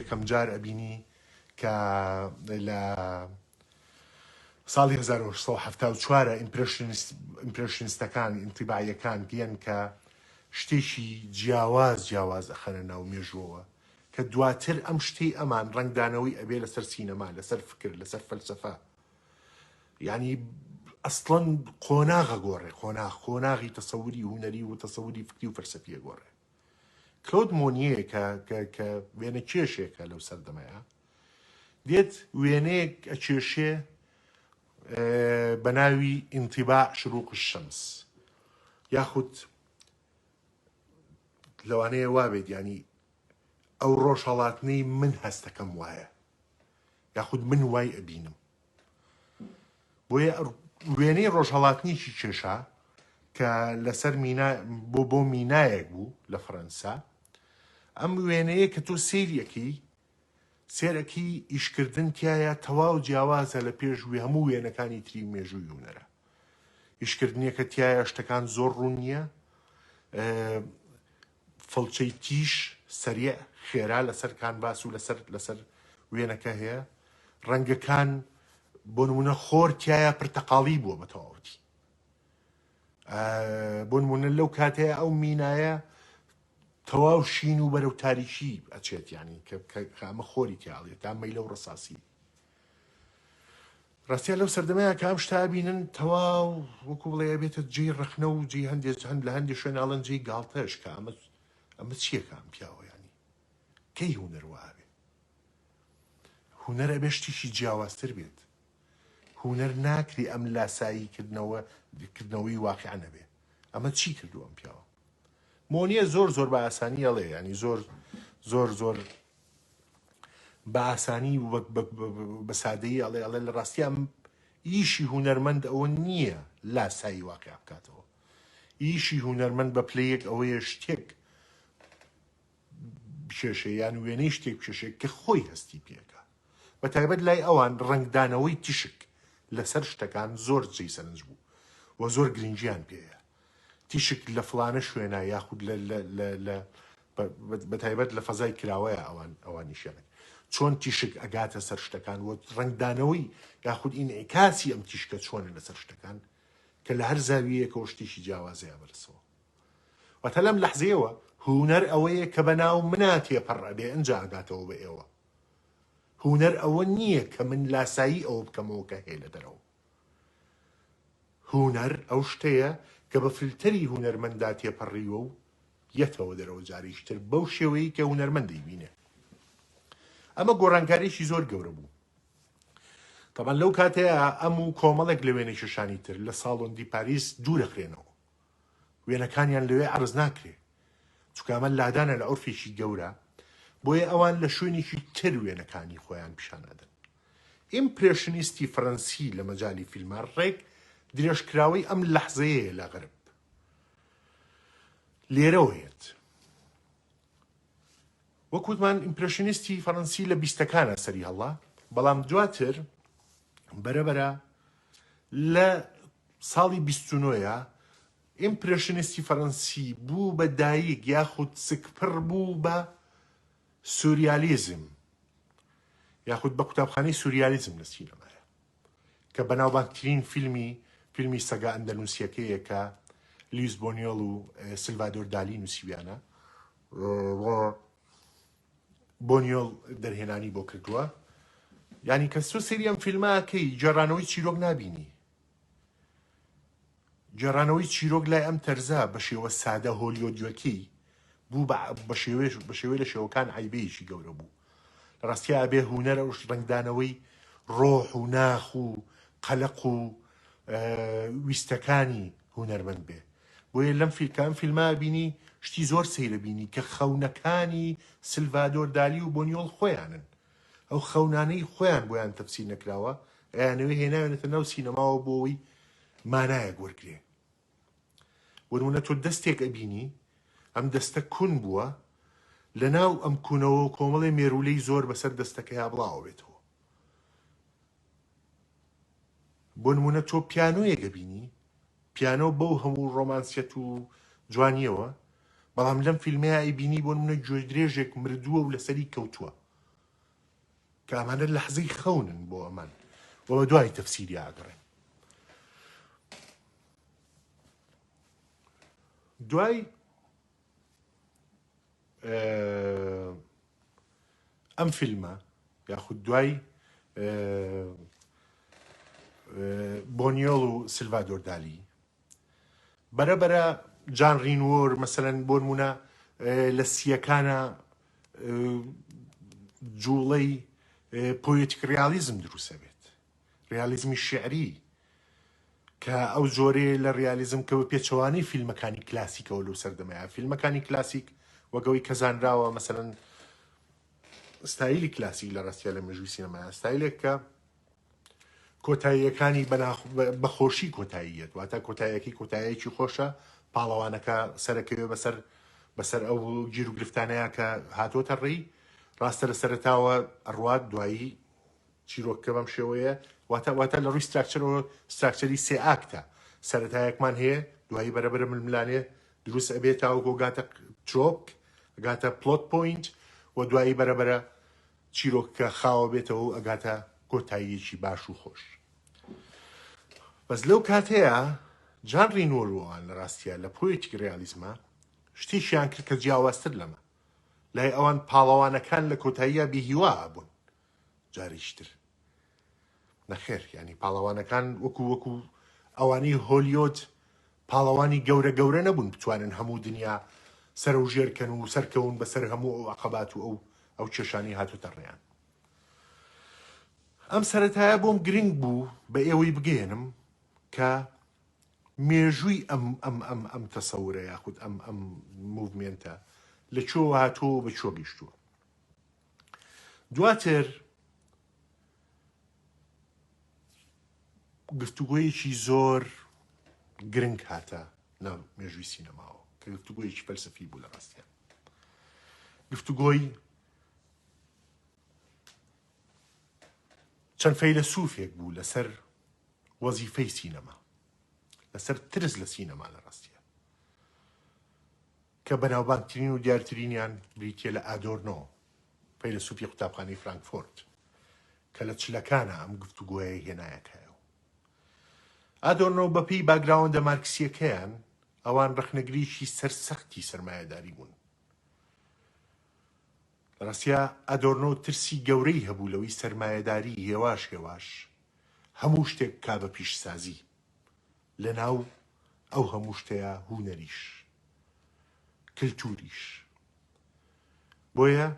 یەکەم جار ئەبینی کە لە ساڵی 1970 ئیمپرشنستەکان ئینتیباعیەکان گەیەن کە شتێکی جیاواز ئەخەنە ناو مێژووەوە کە دواتر ئەم شتەی ئەمان ڕنگدانەوەی ئەبێ لەسەر سینەما لەسەر فکر لەسەر فەلسەفە یعنی ئەسڵەن قۆناغە گۆڕێ قۆناغی تەسەووری هونەری و تەسەووری فکری و فەلسەفیە گۆڕێ کلۆد مۆنیە کە وێنە کێشێکە لەو سەردەمەیە دێت وێنەیەک ئەکێشێ بە ناوی ئینتیباع شروق الشەمس یاخود لەوانەیە وابێت ینی ئەو ڕۆژهەڵاتنەی من هەستەکەم وایە یاخود من وای ئەبینم بۆیە وێنەی ڕۆژهەڵاتنیشی کێشا کە لەسەر بۆ مینایەک بوو لە فەرەنسا ئەم وێنەیە کە تۆ سێرەکی ئیشکردن تایە تەواو جیاوازە لە پێشوی هەموو وێنەکانی تری مێژووی هونەرە ئیشکردنیەکە تایە شتەکان زۆر ڕوون نییە فڵچەی تیش سەریع خێرا لەسەر کانڤاس و لەسەر وێنەکە هەیە ڕەنگەکان بۆ نمونە خۆر تایە پرتەقاڵی بووە بە تەواوەتی بۆ نمونە لەو کاتەیە ئەو مینایە تەواو شین و بەرەو تاریکی ئەچێت ینی کە ئەمە خۆری تیاڵێت تا مەیلە و ڕەساسی ڕاستیە لەو سەردەمەیە کە ئەم شتا بینن تەواو وەکو بڵێ بێتە جێی ڕەخنە و جێی هەند لە هەندێک شوێناڵەن جێی گاڵتەش کە ئەمە چییەکە ئەم پیاوە ینی کەی هونەر وابێ هونەر ئەبێ شتێکی جیاوازتر بێت هونەر ناکری ئەم لاسایی کردنەوەی واقعە نەبێ ئەمە چی کردو ئەم پیاوە مۆنیە زۆر بە ئاسانی ئەڵێ ینی زۆر بە ئاسانی بە سادەیی ئەڵێ لە ڕاستی ئەم ئیشی هونەرمەند ئەوە نییە لاسایی واقع بکاتەوە ئیشی هونەرمەند بە پلەیەک ئەوەیە شتێک بکێشێ یان وێنەی شتێک بکێشێ کە خۆی هەستی پێکە بە تایبەت لای ئەوان ڕنگدانەوەی تیشک لەسەر شتەکان زۆر جێی سەرنج بوو و زۆر گرنگیان پێەیە تیشک لە فلانە شوێنە یاخود بە تایبەت لە فەزای کراوەیە ئەوانیشیانە چۆن تیشک ئەگاتە سەر شتەکان و ڕنگدانەوەی یاخود ئینعکاسی ئەم تیشکە چۆنە لەسەر شتەکان کە لە هەر زاویەکەوە شتێکی جیاوازەیە بەرسەوە واتە لەم لەحزەیەوە هونەر ئەوەیە کە بەناو منا تێپەڕەبێ ئەنجا ئەگاتەوە بە ئێوە هونەر ئەوە نییە کە من لاسایی ئەوە بکەمەوە کە هەیە لە دەرەوە هونەر ئەو شتەیە کە بە فلتەری هونەرمەندا تێپەڕیوە و یەتەوە دەرەوە جاریشتر بەو شێوەیە کە هونەرمەندی بینێ ئەمە گۆڕانکاریشی زۆر گەورە بوو تەمان لەو کاتەیە ئەم و کۆمەڵێک لە وێنەی شەشانی تر لە ساڵۆندی پاریس دوو دەخرێنەوە وێنەکانیان لەوێ عەرز ناکرێ چونکە ئەمە لادانە لە عورفێکی گەورە بۆیە ئەوان لە شوێنێکی تر وێنەکانی خۆیان پیشانەدەن ئیمپرێشنیستی فەرەنسی لە مەجای فیلمە ڕێک درێژکراوەی ئەم لەحزەیە لە غەرب لێرەوەیەت وەکوتمان ئیمپرێشنیستی فەرەنسی لە بیستەکانە سەری هەڵا بەڵام دواتر بەرەبەرە لە ساڵی 29ە ئیمپرێشنیستی فەرەنسی بوو بە دایک یاخود سکپڕ بوو بە سوریالیزم یاخود بە قوتابخانەی سوریالیزم لە سینەمایە کە بەناوبانگترین فیلمی سەگا ئەندەنوسیەکەیە کە لیویس بۆنیۆڵ و سلڤادۆر دالی نووسیویانە بۆنیۆڵ دەرهێنانی بۆ کردووە ینی کە سۆ سەری ئەم فیلمەکەی جێڕانەوەی چیرۆک نابینی جێڕانەوەی چیرۆک لای ئەم تەرزا بە شێوە سادە هۆلیۆدیۆکی بوو بە شێوەی لە شێوەکان عیبەیەکی گەورە بوو لە ڕاستیە ئەبێ هونەرە و ڕنگدانەوەی ڕۆح و ناخ و قەلق و ویستەکانی هونەرمەند بێ بۆیە لەم فیلمە بینی شتی زۆر سەیرە بینی کە خەونەکانی سلڤادۆر دالی و بۆنیۆڵ خۆیانن ئەو خەونانەی خۆیان بۆیان تەفسیر نەکراوە ئەیانەوەی هێناوێنێتە ناو سینەماوە بۆەوەی مانایە گوەرگرێ وەرمونە تۆ دەستێک ئەبینی ئەم دەستە کون بووە لە ناو ئەم کوونەوە کۆمەڵی مێرولەی زۆر بەسەر دەستەکەیا بڵاوە بێتەوە بۆ نمونە تۆ پیانۆیەکە بینی پیانۆ بەو هەموو ڕۆمانسیەت و جوانیەوە بەڵام لەم فیلمەیە ئەیبینی بۆ نمونە گوێ درێژێک مردووە و لەسەری کەوتووە کە ئەمانە لەحزەی خەونن بۆ ئەمان و بە دوای تەفسیری ئاگەڕێن. دوای ئەم فیلمە یاخود دوای بۆنیۆڵ و سلڤادۆر دالی بەرەبەرە جان ڕینوۆر مەسەلەن بۆ نمونە لە سیەکانە جوڵەی پۆیتیک ڕیالیزم دروستە بێت، ڕیالیزمی شعری کە ئەو جۆرێ لە ڕیالیزم کە بە پێچەوانەی فیلمەکانی کلاسیکەوە لەو سەردەمەیە. فیلمەکانی کلاسیک وەگەوەی کە زانراوە مەسەلەن ستایلی کلاسیک لە ڕاستیە لە مێژووی سینەمایە ستایلێک کە کۆتاییەکانی بەخۆشی کۆتاییەت، واتە کۆتاییەکی کۆتاییەکی خۆشە، پاڵەوانەکە سەرەکەوێ بەسەر ئەو گیر و گرفتانەیە کە هاتۆتە ڕێی، ڕاستە لە سەرەتاوە ئەڕوات دوایی چیرۆکەکە بەم شێوەیە، واتە لە ڕووی ستراکچەری سێ ئاکتە سەرەتایەکمان هەیە، دوایی بەرەبەرە ململانێ دروست ئەبێتەوە گۆگاتە ترۆک، ئەگاتە پلۆت پۆینت و دوایی بەرەبەرە چیرۆکەکە خاوە بێتەوە و ئەگاتە کۆتاییەکی باش و خۆش. بەس لەو کاتەیە جان ڕینۆڵوان لە ڕاستیە لە پۆیتیک ڕیالیزمە شتێکیان کرد کە جیاوازتر لەمە، لای ئەوان پاڵەوانەکان لە کۆتاییە بێهیوا بوون جاریشتر نەخێر، ینی پاڵەوانەکان وەکو ئەوانەی هۆلیۆد پاڵەوانی گەورە نەبوون بتوانن هەموو دنیا سەر و ژێرکەن و سەرکەون بەسەر هەموو ئەو عەقەبات و ئەو کێشانی هاتوتە ڕێیان. ئەم سەرەتایە بۆم گرنگ بوو بە ئێوەی بگێنم کە مێژووی ئەم تەسەورە یاخود ئەم موڤمێنتە لەکوێ هاتووە بە چۆ گەیشتووە. دواتر گفتوگۆیەکی زۆر گرنگ هاتە لە مێژووی سینەماوە کە گفتوگۆیەکی فەلسەفی بوو لە ڕاستیان. گفتوگۆی چەند فەیلسوفێک بوو لەسەر وەزیفەی سینەما، لەسەر ترس لە سینەما لە ڕاستیە، کە بەناوبانگترین و دیارترینیان بریتیە لە ئادۆرنۆ، فەیلسوفی قوتابخانەی فرانکفۆرت، کە لە چلەکانە ئەم گفتوگۆیە هێنایەکایە. ئادۆرنۆ بەپێی باگراوەندە مارکسیەکەیان ئەوان ڕەخنەگریشی سەرسەختی سەرمایەداری بوون. لە ڕاستیە ئادۆرنۆ ترسی گەورەی هەبوو لەوەی سەرمایەداری هێواش هەموو شتێک کا بە پیشسازی، لە ناو ئەو هەموو شتەیە هونەریش کلتوریش. بۆیە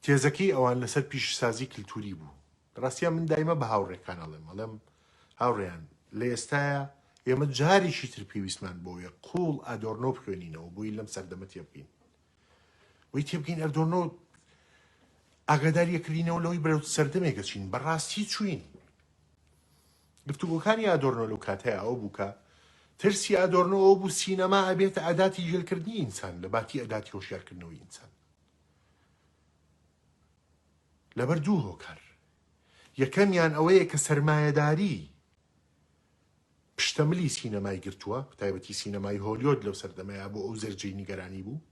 تێزەکەی ئەوان لەسەر پیشسازی کلتوری بوو. لە ڕاستیە من دایمە بە هاوڕێکان ئەڵێم هاوڕێیان لە ئێستاە ئێمە جارێکی تر پێویستمان بۆیە قوڵ ئادۆرنۆ بخوێنینەوە بۆی لەم سەردەمە تێبگەین، وی تێبگەین ئەدۆرنۆ ئاگاداریەکردینەوە لەوەی بەرەو سەردەمێکە چین بەڕاستی چوین. گفتوگۆکانی ئادۆرنۆ لەو کاتەیە ئەو بوو کە ترسی ئادۆرنۆ ئەو بوو سینەما ئەبێتە ئەداتی ژێرکردنی ئینسان لە باتی ئەداتی هۆشیارکردنەوەی ئینسان. لەبەر دوو هۆکار، یەکەمیان ئەوەیە کە سەرمایەداری پشتەمەلی سینەمای گرتووە، تایبەتی سینەمای هۆلیۆد لەو سەردەمەیە بۆ ئەو زەرجەی نیگەرانی بوو،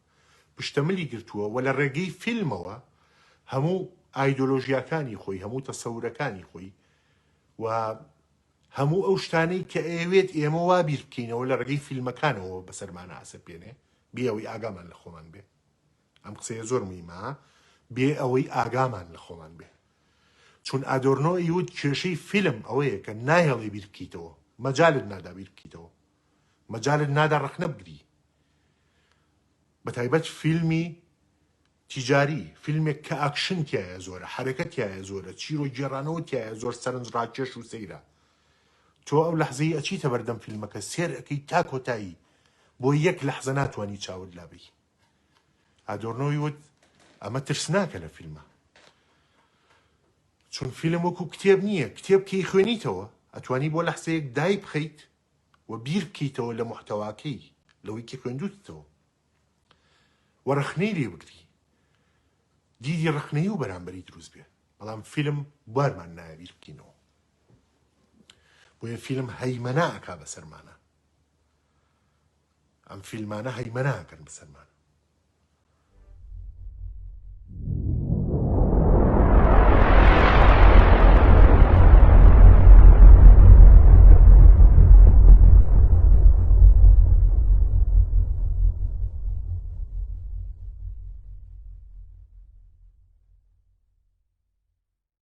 پشتەمەلی گرتووە و لە ڕێگەی فیلمەوە هەموو ئایدۆلۆژیاکانی خۆی، هەموو تەسەورەکانی خۆی و هەموو ئەو شتانەی کە ئەوێت ئێمە وا بیر بکەینەوە لە ڕێگەی فیلمەکانەوە بەسەرمانە ئاسە پێنێ، بێ ئەوەی ئاگامان لە خۆمان بێ. ئەم قسەیە زۆر موهیمە، بێ ئەوەی ئاگامان لە خۆمان بێ. چون ئادۆرنۆ ئیوت کێشەی فیلم ئەوەیە کە نایهێڵێ بیر بکەیتەوە، مەجالت نادا بیر بکەیتەوە، مەجالت نادا ڕەخنە بگری. بەتایبەت فیلمی تیجاری، فیلمێک کە ئاکشن تایە زۆرە، حرەکەت تایە زۆرە، چیرۆ گێڕانەوە تایە زۆر سەرنج ڕاکێش و سەیرە، تۆ ئەو لەحزەی ئەچیتە بەردەم فیلمەکە سێر ئەەکەی تا کۆتایی، بۆ یەک لەحزە ناتوانانی چاوت لابی. ئادۆرنۆی وت ئەمە ترسناکە لە فیلمە، چون فیلم وەکو کتێب نییە، کتێب کەی خوێنیتەوە ئەتوانی بۆ لەحزەیەک دای بخەیت و بیر بکەیتەوە لە محتەواکەی لەوەی کە خوێندوتەوە و ڕەخنەی لێ بگری، دیدی ڕەخنەی و بەرامبەری دروست بێ. بەڵام فیلم بوارمان نایە بیر بکەینەوە، بۆیە فیلم هەیمەنا ئەکا بەسەرمانە، ئەم فیلمانە هەیمەنا ئەکەن بەسەرمانە.